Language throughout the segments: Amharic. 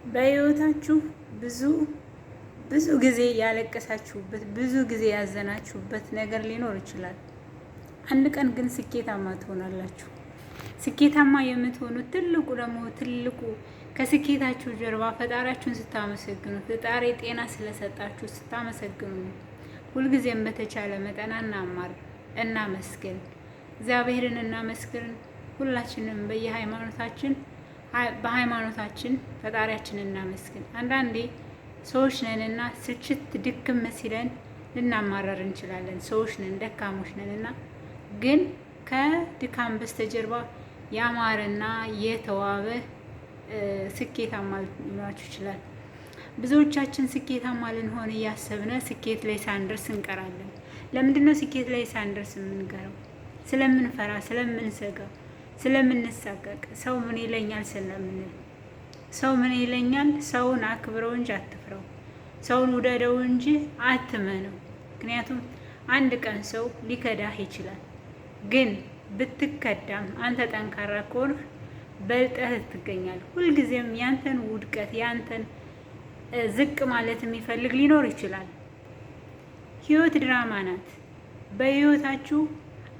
በህይወታችሁ ብዙ ጊዜ ያለቀሳችሁበት ብዙ ጊዜ ያዘናችሁበት ነገር ሊኖር ይችላል። አንድ ቀን ግን ስኬታማ ትሆናላችሁ። ስኬታማ የምትሆኑት ትልቁ ከስኬታችሁ ጀርባ ፈጣሪያችሁን ስታመሰግኑ፣ ፈጣሪ ጤና ስለሰጣችሁ ስታመሰግኑ ነው። ሁልጊዜም በተቻለ መጠን እናመስግን፣ እግዚአብሔርን እናመስግን። ሁላችንም በሃይማኖታችን ፈጣሪያችንን እናመስግን። አንዳንዴ ሰዎች ነንና ስልችት ድክም ሲለን ልናማረር እንችላለን። ሰዎች ነን፣ ደካሞች ነንና ግን ከድካም በስተጀርባ ያማረና የተዋበ ስኬታማ ሊኖራችሁ ይችላል። ብዙዎቻችን ስኬታማ ልንሆን እያሰብነ ስኬት ላይ ሳንደርስ እንቀራለን። ለምንድን ነው ስኬት ላይ ሳንደርስ የምንቀረው? ስለምንፈራ፣ ስለምንሰጋ፣ ስለምንሳቀቅ፣ ሰው ምን ይለኛል ስለምንል። ሰው ምን ይለኛል? ሰውን አክብረው እንጂ አትፍረው። ሰውን ውደደው እንጂ አትመነው። ምክንያቱም አንድ ቀን ሰው ሊከዳህ ይችላል። ግን ብትከዳም አንተ ጠንካራ ከሆንህ በልጠህ ትገኛል። ሁልጊዜም ያንተን ውድቀት ያንተን ዝቅ ማለት የሚፈልግ ሊኖር ይችላል። ህይወት ድራማ ናት። በህይወታችሁ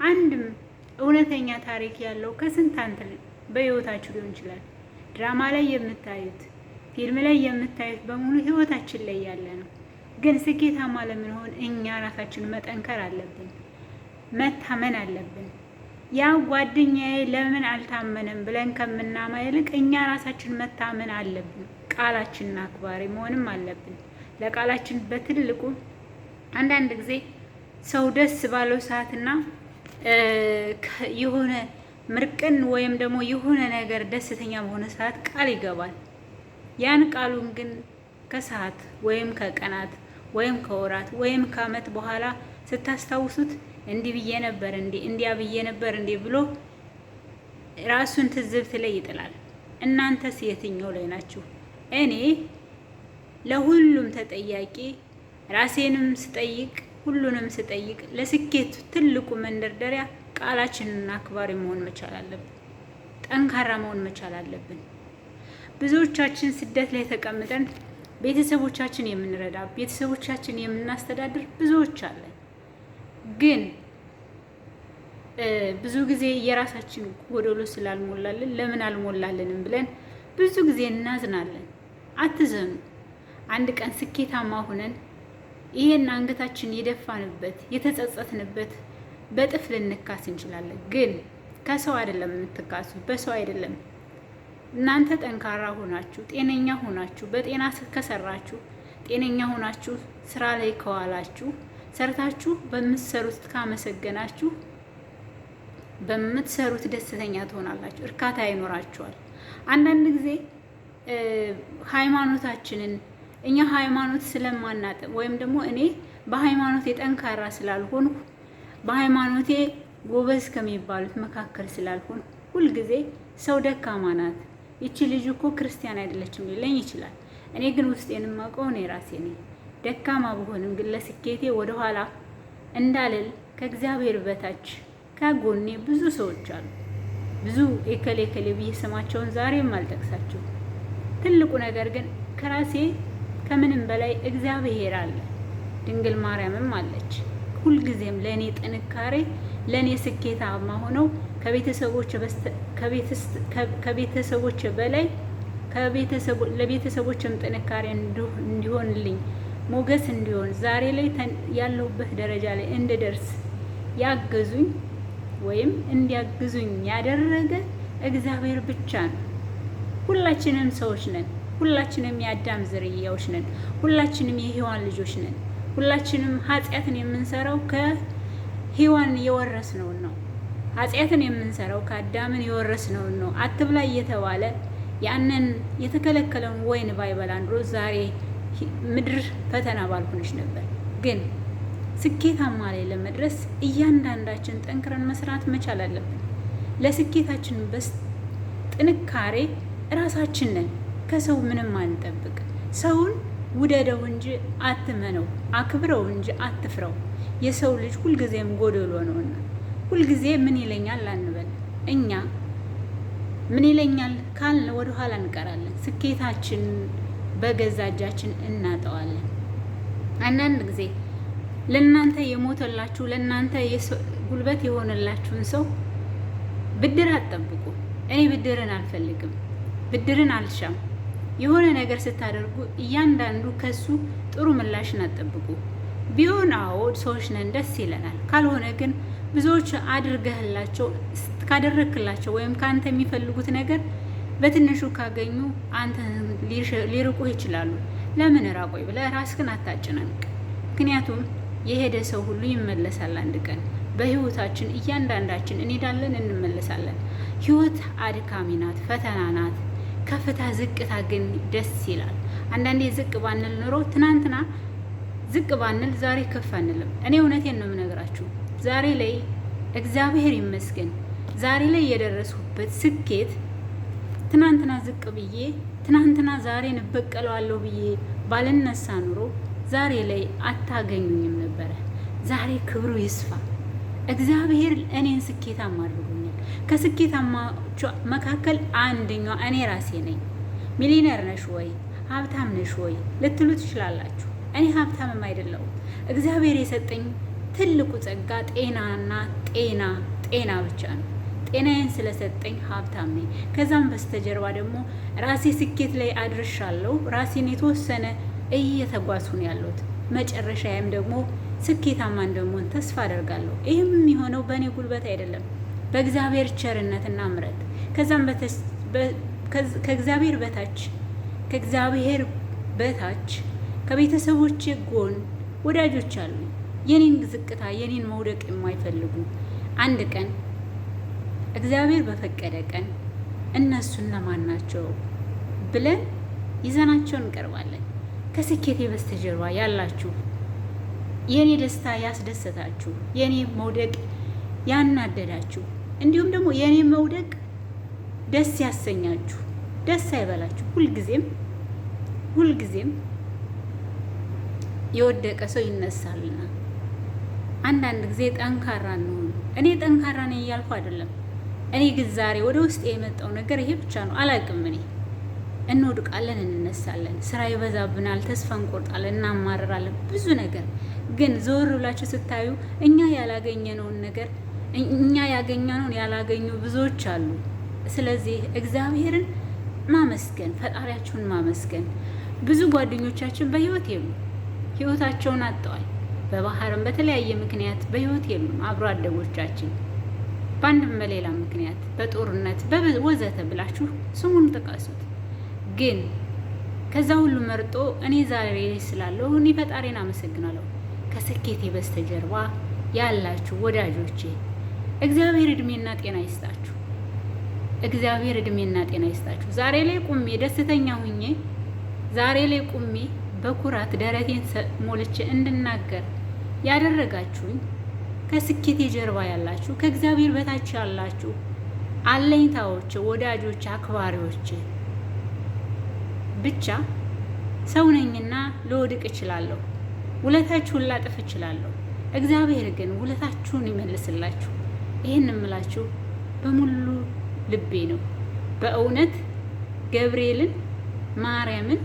አንድም እውነተኛ ታሪክ ያለው ከስንት አንተ በህይወታችሁ ሊሆን ይችላል። ድራማ ላይ የምታዩት ፊልም ላይ የምታዩት በሙሉ ህይወታችን ላይ ያለ ነው። ግን ስኬታማ ለምንሆን እኛ ራሳችን መጠንከር አለብን፣ መታመን አለብን። ያ ጓደኛዬ ለምን አልታመነም ብለን ከምናማ ይልቅ እኛ ራሳችን መታመን አለብን። ቃላችንን አክባሪ መሆንም አለብን። ለቃላችን በትልቁ አንዳንድ ጊዜ ሰው ደስ ባለው ሰዓትና የሆነ ምርቅን ወይም ደግሞ የሆነ ነገር ደስተኛ በሆነ ሰዓት ቃል ይገባል። ያን ቃሉን ግን ከሰዓት ወይም ከቀናት ወይም ከወራት ወይም ከዓመት በኋላ ስታስታውሱት እንዲህ ብዬ ነበር እንዲያ ብዬ ነበር ብሎ ራሱን ትዝብት ላይ ይጥላል። እናንተስ የትኛው ላይ ናችሁ? እኔ ለሁሉም ተጠያቂ ራሴንም ስጠይቅ ሁሉንም ስጠይቅ ለስኬት ትልቁ መንደርደሪያ ቃላችንን አክባሪ መሆን መቻል አለብን። ጠንካራ መሆን መቻል አለብን። ብዙዎቻችን ስደት ላይ ተቀምጠን ቤተሰቦቻችን የምንረዳ ቤተሰቦቻችን የምናስተዳድር ብዙዎች አለን። ግን ብዙ ጊዜ የራሳችን ጎደሎ ስላልሞላልን ለምን አልሞላለንም ብለን ብዙ ጊዜ እናዝናለን። አትዘኑ። አንድ ቀን ስኬታማ ሆነን ይሄን አንገታችን የደፋንበት የተጸጸትንበት በጥፍ ልንካስ እንችላለን። ግን ከሰው አይደለም የምትካሱ፣ በሰው አይደለም። እናንተ ጠንካራ ሆናችሁ ጤነኛ ሆናችሁ በጤና ከሰራችሁ ጤነኛ ሆናችሁ ስራ ላይ ከዋላችሁ ሰርታችሁ በምትሰሩት ካመሰገናችሁ በምትሰሩት ደስተኛ ትሆናላችሁ፣ እርካታ ይኖራችኋል። አንዳንድ ጊዜ ሃይማኖታችንን እኛ ሃይማኖት ስለማናጥብ ወይም ደግሞ እኔ በሃይማኖቴ ጠንካራ ስላልሆንኩ በሃይማኖቴ ጎበዝ ከሚባሉት መካከል ስላልሆንኩ ሁልጊዜ ሰው ደካማ ናት፣ ይቺ ልጅ እኮ ክርስቲያን አይደለችም ሊለኝ ይችላል። እኔ ግን ውስጤን የማውቀው እኔ ራሴ ነኝ። ደካማ ብሆንም ግን ለስኬቴ ወደኋላ እንዳልል ከእግዚአብሔር በታች ከጎኔ ብዙ ሰዎች አሉ። ብዙ ኤከሌ ብዬ ስማቸውን ዛሬም አልጠቅሳቸው። ትልቁ ነገር ግን ከራሴ ከምንም በላይ እግዚአብሔር አለ፣ ድንግል ማርያምም አለች። ሁልጊዜም ለእኔ ጥንካሬ ለእኔ ስኬታማ ሆነው ከቤተሰቦች በላይ ለቤተሰቦችም ጥንካሬ እንዲሆንልኝ ሞገስ እንዲሆን ዛሬ ላይ ያለሁበት ደረጃ ላይ እንድደርስ ያገዙኝ ወይም እንዲያግዙኝ ያደረገ እግዚአብሔር ብቻ ነው። ሁላችንም ሰዎች ነን። ሁላችንም የአዳም ዝርያዎች ነን። ሁላችንም የሔዋን ልጆች ነን። ሁላችንም ኃጢአትን የምንሰራው ከሔዋን የወረስነውን ነው። ኃጢአትን የምንሰራው ከአዳምን የወረስነውን ነው። አትብላ እየተባለ ያንን የተከለከለውን ወይን ባይበላ ኑሮ ዛሬ ምድር ፈተና ባልሆነች ነበር። ግን ስኬታማ ላይ ለመድረስ እያንዳንዳችን ጠንክረን መስራት መቻል አለብን። ለስኬታችን ጥንካሬ ራሳችን ነን። ከሰው ምንም አንጠብቅ። ሰውን ውደደው እንጂ አትመነው፣ አክብረው እንጂ አትፍረው። የሰው ልጅ ሁልጊዜም ጎደሎ ነውና ሁልጊዜ ምን ይለኛል አንበል። እኛ ምን ይለኛል ካልን ወደ ኋላ እንቀራለን። ስኬታችን በገዛ እጃችን እናጠዋለን። አንዳንድ ጊዜ ለእናንተ የሞተላችሁ ለእናንተ ጉልበት የሆነላችሁን ሰው ብድር አትጠብቁ። እኔ ብድርን አልፈልግም፣ ብድርን አልሻም። የሆነ ነገር ስታደርጉ እያንዳንዱ ከሱ ጥሩ ምላሽን አትጠብቁ። ቢሆን አዎ ሰዎች ነን፣ ደስ ይለናል። ካልሆነ ግን ብዙዎች አድርገህላቸው ካደረክላቸው ወይም ከአንተ የሚፈልጉት ነገር በትንሹ ካገኙ አንተ ሊርቁህ ይችላሉ። ለምን ራቆይ ብለህ ራስህን አታጨናንቅ። ምክንያቱም የሄደ ሰው ሁሉ ይመለሳል አንድ ቀን። በህይወታችን እያንዳንዳችን እንሄዳለን፣ እንመለሳለን። ህይወት አድካሚ ናት፣ ፈተና ናት። ከፍታ ዝቅታ ግን ደስ ይላል። አንዳንዴ ዝቅ ባንል ኑሮ ትናንትና ዝቅ ባንል ዛሬ ከፍ አንልም። እኔ እውነቴን ነው የምነግራችሁ። ዛሬ ላይ እግዚአብሔር ይመስገን ዛሬ ላይ የደረስኩበት ስኬት ትናንትና ዝቅ ብዬ ትናንትና ዛሬን እበቀለዋለሁ ብዬ ባልነሳ ኑሮ ዛሬ ላይ አታገኙኝም ነበረ። ዛሬ ክብሩ ይስፋ። እግዚአብሔር እኔን ስኬታማ አድርጎኛል። ከስኬታማዎቹ መካከል አንደኛው እኔ ራሴ ነኝ። ሚሊነር ነሽ ወይ ሀብታም ነሽ ወይ ልትሉ ትችላላችሁ። እኔ ሀብታምም አይደለሁም። እግዚአብሔር የሰጠኝ ትልቁ ጸጋ ጤናና ጤና ብቻ ነው። ጤናዬን ስለሰጠኝ ሀብታም ነኝ። ከዛም በስተጀርባ ደግሞ ራሴ ስኬት ላይ አድርሻለሁ። ራሴን የተወሰነ እየተጓዝኩ ነው ያለሁት። መጨረሻዬም ደግሞ ስኬታማ እንደምሆን ተስፋ አደርጋለሁ። ይህም የሚሆነው በእኔ ጉልበት አይደለም፣ በእግዚአብሔር ቸርነትና ምሕረት። ከዛም ከእግዚአብሔር በታች ከቤተሰቦቼ ጎን ወዳጆች አሉ፣ የኔን ዝቅታ የኔን መውደቅ የማይፈልጉ። አንድ ቀን እግዚአብሔር በፈቀደ ቀን እነሱ እነማን ናቸው ብለን ይዘናቸው እንቀርባለን። ከስኬቴ በስተጀርባ ያላችሁ የኔ ደስታ ያስደሰታችሁ፣ የኔ መውደቅ ያናደዳችሁ፣ እንዲሁም ደግሞ የኔ መውደቅ ደስ ያሰኛችሁ፣ ደስ አይበላችሁ። ሁልጊዜም የወደቀ ሰው ይነሳልና አንዳንድ ጊዜ ጠንካራ እንሆን። እኔ ጠንካራ ነኝ እያልኩ አይደለም። እኔ ግን ዛሬ ወደ ውስጥ የመጣው ነገር ይሄ ብቻ ነው። አላውቅም። እኔ እንወድቃለን፣ እንነሳለን፣ ስራ ይበዛብናል፣ ተስፋ እንቆርጣለን፣ እናማርራለን፣ ብዙ ነገር። ግን ዞር ብላችሁ ስታዩ እኛ ያገኘነውን ያላገኙ ብዙዎች አሉ። ስለዚህ እግዚአብሔርን ማመስገን፣ ፈጣሪያችሁን ማመስገን። ብዙ ጓደኞቻችን በህይወት የሉም፣ ህይወታቸውን አጥተዋል። በባህርም በተለያየ ምክንያት በህይወት የሉም። አብሮ አደጎቻችን በአንድም በሌላ ምክንያት በጦርነት ወዘተ ብላችሁ ስሙን ጥቀሱት። ግን ከዛ ሁሉ መርጦ እኔ ዛሬ ስላለሁ እኔ ፈጣሪን አመሰግናለሁ። ከስኬቴ በስተጀርባ ያላችሁ ወዳጆቼ እግዚአብሔር እድሜና ጤና ይስጣችሁ። እግዚአብሔር እድሜና ጤና ይስጣችሁ። ዛሬ ላይ ቁሜ ደስተኛ ሁኜ ዛሬ ላይ ቁሜ በኩራት ደረቴን ሞልቼ እንድናገር ያደረጋችሁኝ ከስኬቴ ጀርባ ያላችሁ ከእግዚአብሔር በታች ያላችሁ አለኝታዎች፣ ወዳጆች፣ አክባሪዎች ብቻ ሰው ነኝና ልወድቅ እችላለሁ፣ ውለታችሁን ላጥፍ እችላለሁ። እግዚአብሔር ግን ውለታችሁን ይመልስላችሁ። ይህን እምላችሁ በሙሉ ልቤ ነው። በእውነት ገብርኤልን ማርያምን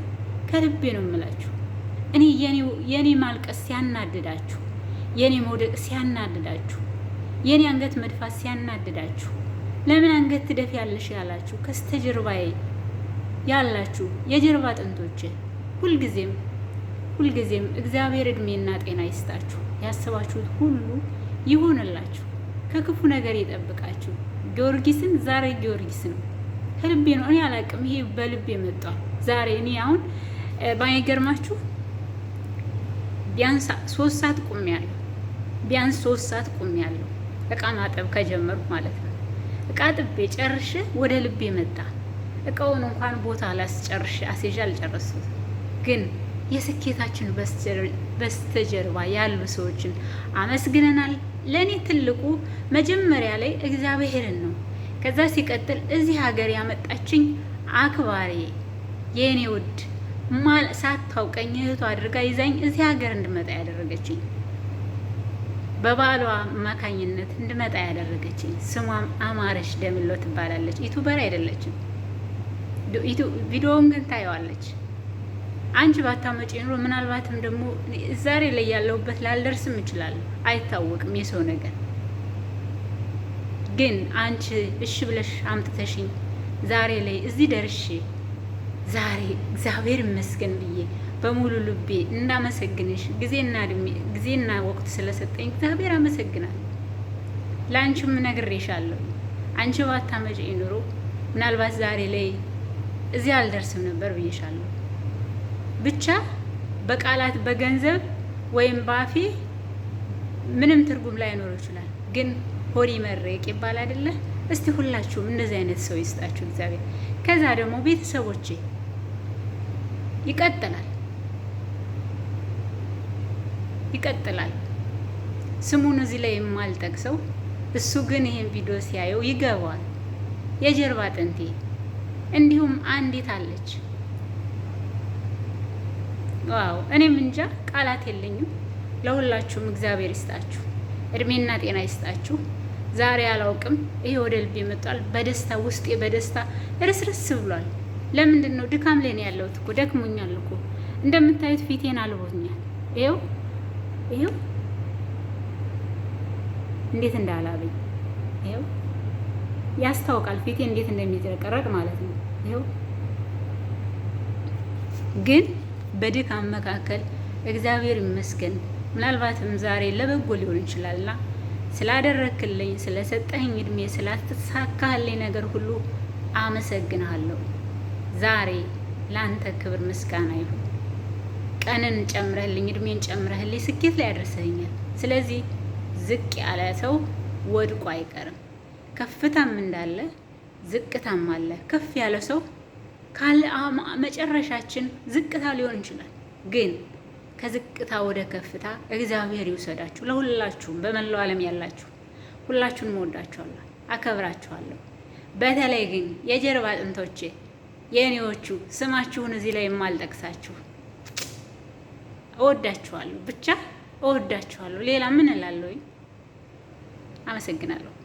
ከልቤ ነው እምላችሁ። እኔ የኔ ማልቀስ ሲያናድዳችሁ፣ የኔ መውደቅ ሲያናድዳችሁ፣ የኔ አንገት መድፋት ሲያናድዳችሁ፣ ለምን አንገት ትደፊያለሽ ያላችሁ ከስተጀርባዬ ያላችሁ የጀርባ አጥንቶቼ ሁልጊዜም እግዚአብሔር እድሜና ጤና ይስጣችሁ። ያሰባችሁት ሁሉ ይሆንላችሁ፣ ከክፉ ነገር ይጠብቃችሁ። ጊዮርጊስን ዛሬ ጊዮርጊስ ነው። ከልቤ ነው። እኔ አላቅም፣ ይሄ በልቤ መጣው ዛሬ። እኔ አሁን ባይገርማችሁ ቢያንስ 3 ሰዓት ቁሜያለሁ። እቃ ማጠብ ከጀመርኩ ማለት ነው። እቃ ጥቤ ጨርሼ ወደ ልቤ መጣ። እቃውን እንኳን ቦታ ላስጨርሽ አስይዤ አልጨረስኩት። ግን የስኬታችን በስተጀርባ ያሉ ሰዎችን አመስግነናል። ለእኔ ትልቁ መጀመሪያ ላይ እግዚአብሔርን ነው። ከዛ ሲቀጥል እዚህ ሀገር ያመጣችኝ አክባሪ የእኔ ውድ ሳታውቀኝ እህቷ አድርጋ ይዛኝ እዚህ ሀገር እንድመጣ ያደረገችኝ በባሏ አማካኝነት እንድመጣ ያደረገችኝ። ስሟም አማረሽ ደምሎ ትባላለች። ዩቱበር አይደለችም። ቪዲዮውን ግን ታየዋለች። አንቺ ባታመጪ ኑሮ ምናልባትም ደግሞ ዛሬ ላይ ያለሁበት ላልደርስም እችላለሁ፣ አይታወቅም የሰው ነገር። ግን አንቺ እሺ ብለሽ አምጥተሽኝ ዛሬ ላይ እዚህ ደርሼ ዛሬ እግዚአብሔር ይመስገን ብዬ በሙሉ ልቤ እንዳመሰግንሽ ጊዜና ወቅት ስለሰጠኝ እግዚአብሔር አመሰግናለሁ። ለአንቺም ነግሬሻለሁ። አንቺ ባታመጪ ኑሮ ምናልባት ዛሬ ላይ እዚህ አልደርስም ነበር ብዬሻለሁ። ብቻ በቃላት በገንዘብ ወይም ባፌ ምንም ትርጉም ላይኖር ይችላል። ግን ሆድ ይመረቅ ይባል አይደለ? እስቲ ሁላችሁም እንደዚህ አይነት ሰው ይስጣችሁ እግዚአብሔር። ከዛ ደግሞ ቤተሰቦቼ ይቀጥላል። ስሙን እዚህ ላይ የማልጠቅሰው እሱ ግን ይሄን ቪዲዮ ሲያየው ይገባዋል። የጀርባ አጥንቴ እንዲሁም አንዲት አለች። ዋው እኔም እንጃ ቃላት የለኝም። ለሁላችሁም እግዚአብሔር ይስጣችሁ፣ እድሜና ጤና ይስጣችሁ። ዛሬ አላውቅም፣ ይሄ ወደ ልቤ መጥቷል። በደስታ ውስጤ በደስታ ርስርስ ብሏል። ለምንድን ነው? ድካም ላይ ነው ያለሁት እኮ ደክሞኛል እኮ እንደምታዩት ፊቴን አልቦኛል። ይኸው እንዴት እንዳላበኝ ይኸው ያስታውቃል። ፊቴ እንዴት እንደሚዘቀረቅ ማለት ነው። ይኸው ግን በድካም መካከል እግዚአብሔር ይመስገን። ምናልባትም ዛሬ ለበጎ ሊሆን ይችላልና ስላደረክልኝ፣ ስለሰጠኝ እድሜ፣ ስላተሳካልኝ ነገር ሁሉ አመሰግናለሁ። ዛሬ ላንተ ክብር ምስጋና ይሁን። ቀንን ጨምረህልኝ፣ እድሜን ጨምረህልኝ ስኬት ላይ ያደርሰኛል። ስለዚህ ዝቅ ያለ ሰው ወድቆ አይቀርም። ከፍታም እንዳለ ዝቅታም አለ። ከፍ ያለ ሰው ካለ መጨረሻችን ዝቅታ ሊሆን ይችላል። ግን ከዝቅታ ወደ ከፍታ እግዚአብሔር ይውሰዳችሁ። ለሁላችሁም በመላው ዓለም ያላችሁ ሁላችሁንም እወዳችኋለሁ፣ አከብራችኋለሁ። በተለይ ግን የጀርባ አጥንቶቼ የእኔዎቹ ስማችሁን እዚህ ላይ የማልጠቅሳችሁ እወዳችኋለሁ፣ ብቻ እወዳችኋለሁ። ሌላ ምን እላለሁኝ? አመሰግናለሁ።